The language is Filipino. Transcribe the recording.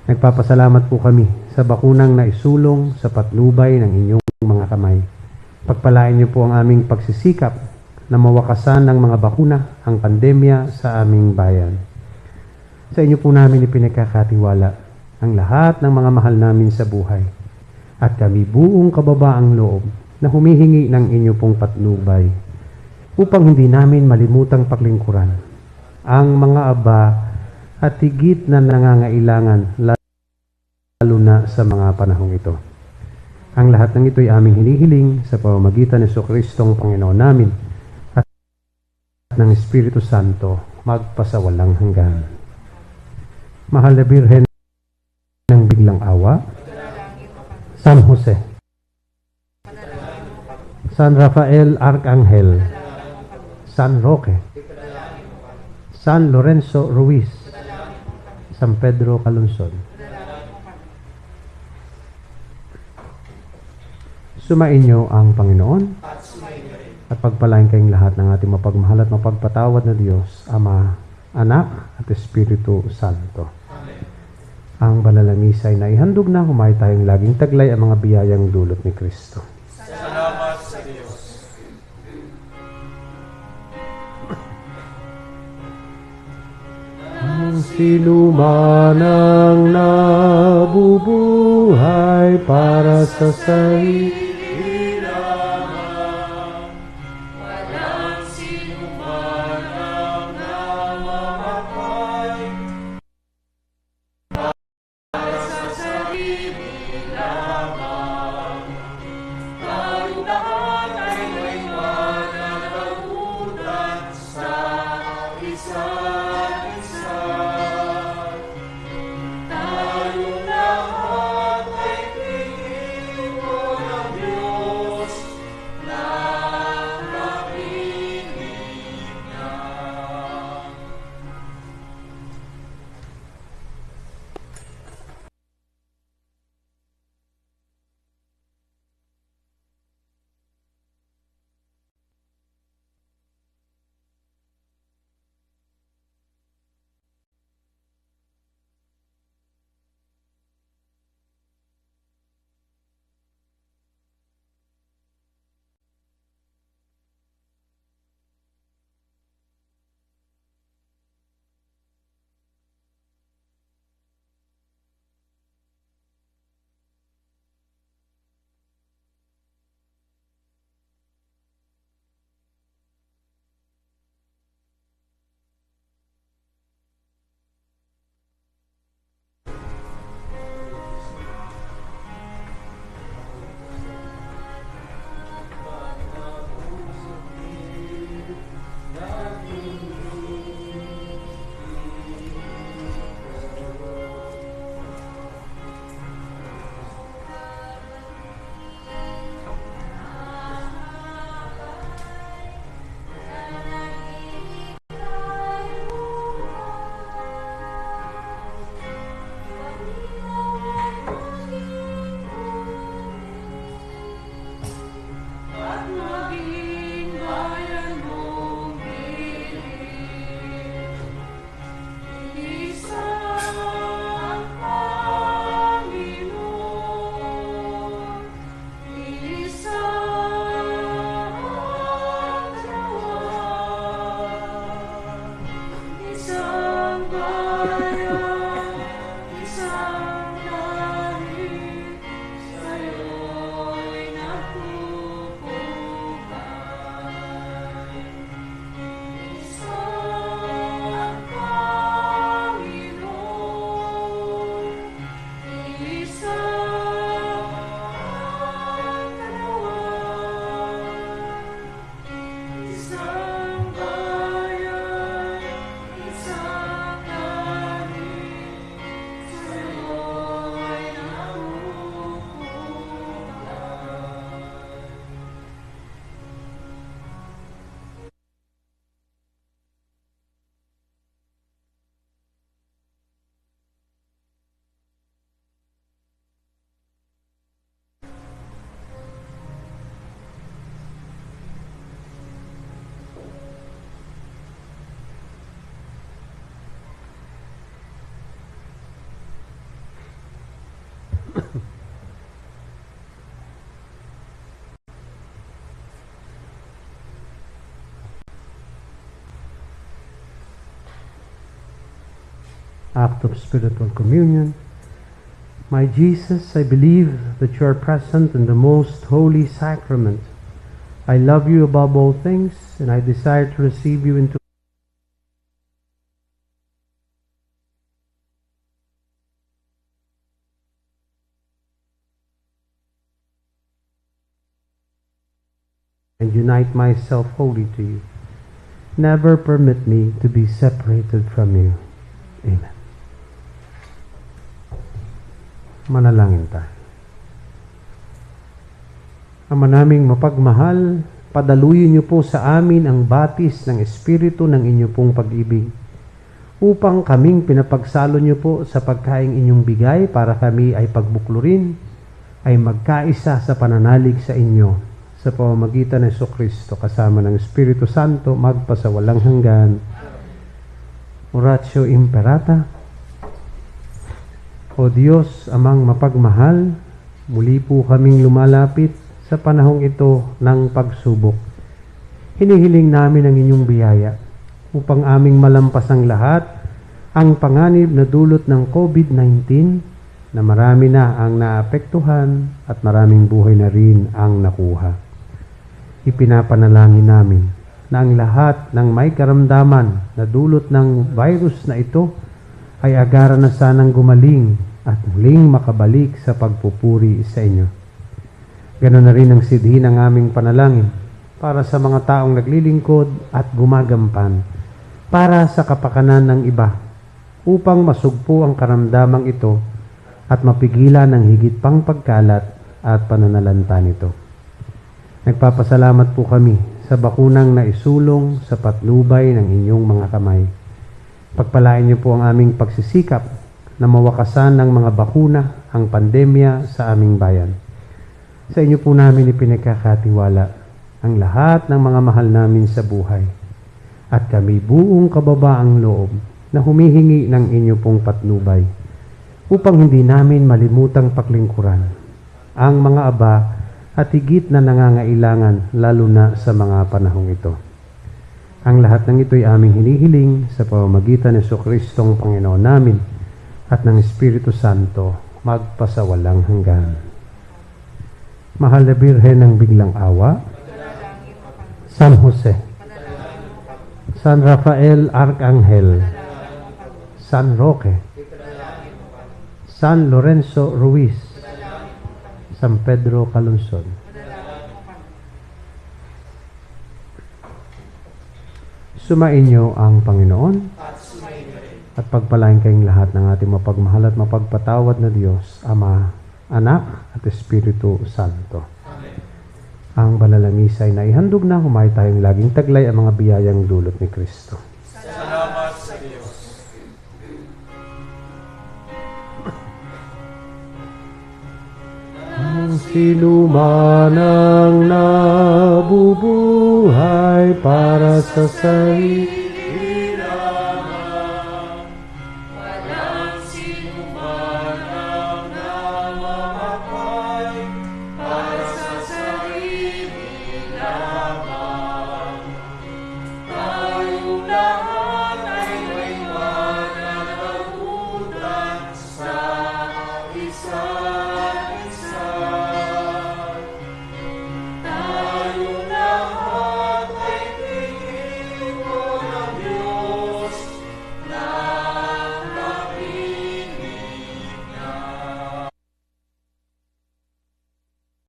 Nagpapasalamat po kami sa bakunang naisulong sa patnubay ng inyong mga kamay. Pagpalain niyo po ang aming pagsisikap na mawakasan ng mga bakuna ang pandemya sa aming bayan. Sa inyo po namin ipinagkakatiwala ang lahat ng mga mahal namin sa buhay at kami buong kababaang loob na humihingi ng inyo pong patnubay upang hindi namin malimutang paglingkuran ang mga aba at higit na nangangailangan lalo na sa mga panahong ito. Ang lahat ng ito ay aming hinihiling sa pamamagitan ni Jesucristong Panginoon namin at ng Espiritu Santo magpasawalang hanggan. Mahal na Birhen ng biglang awa, San Jose, San Rafael Arcangel, San Roque, San Lorenzo Ruiz, San Pedro Calungsod. Sumainyo ang Panginoon at pagpalain kayong lahat ng ating mapagmahal at mapagpatawad na Diyos, Ama, Anak at Espiritu Santo. Ang banal na misa ay naihandog na, humayo tayong laging taglay ang mga biyayang dulot ni Kristo. Salamat sa Diyos. Ang sinuman ang nabubuhay para sa sarili, act of spiritual communion. My Jesus, I believe that you are present in the most holy sacrament. I love you above all things, and I desire to receive you into and unite myself wholly to you. Never permit me to be separated from you. Amen. Manalangin tayo. Ama naming mapagmahal, padaluyin niyo po sa amin ang batis ng Espiritu ng inyo pong pag-ibig, upang kaming pinapagsalo niyo po sa pagkaing inyong bigay para kami ay pagbuklurin, ay magkaisa sa pananalig sa inyo, sa pamamagitan ng Jesucristo kasama ng Espiritu Santo, magpasawalang hanggan. Oratio Imperata. O Diyos, amang mapagmahal, muli po kaming lumalapit sa panahong ito ng pagsubok. Hinihiling namin ang inyong biyaya upang aming malampas ang lahat, ang panganib na dulot ng COVID-19, na marami na ang naapektuhan at maraming buhay na rin ang nakuha. Ipinapanalangin namin na ang lahat ng may karamdaman na dulot ng virus na ito ay agaran na sanang gumaling at muling makabalik sa pagpupuri sa inyo. Ganon na rin ang sidhi ng aming panalangin para sa mga taong naglilingkod at gumagampan para sa kapakanan ng iba, upang masugpo ang karamdamang ito at mapigilan ang higit pang pagkalat at pananalanta nito. Nagpapasalamat po kami sa bakunang naisulong sa patnubay ng inyong mga kamay. Pagpalain niyo po ang aming pagsisikap na mawakasan ng mga bakuna ang pandemya sa aming bayan. Sa inyo po namin ipinagkakatiwala ang lahat ng mga mahal namin sa buhay, at kami buong kababaang loob na humihingi ng inyo pong patnubay upang hindi namin malimutang paglingkuran ang mga aba at higit na nangangailangan, lalo na sa mga panahong ito. Ang lahat ng ito ay aming hinihiling sa pamamagitan ng Jesucristong Panginoon namin at ng Espiritu Santo, magpasawalang hanggan. Mahal na Birhen ng Biglang Awa, San Jose, San Rafael Arcangel, San Roque, San Lorenzo Ruiz, San Pedro Calungsod. Sumainyo ang Panginoon at pagpalain kayong lahat ng ating mapagmahal at mapagpatawad na Diyos, Ama, Anak at Espiritu Santo. Amen. Ang banal na misa ay naihandog na, humay tayong laging taglay ang mga biyayang dulot ni Kristo. Salamat sa Diyos. Ang sinumanang nabubuhay para sa sarili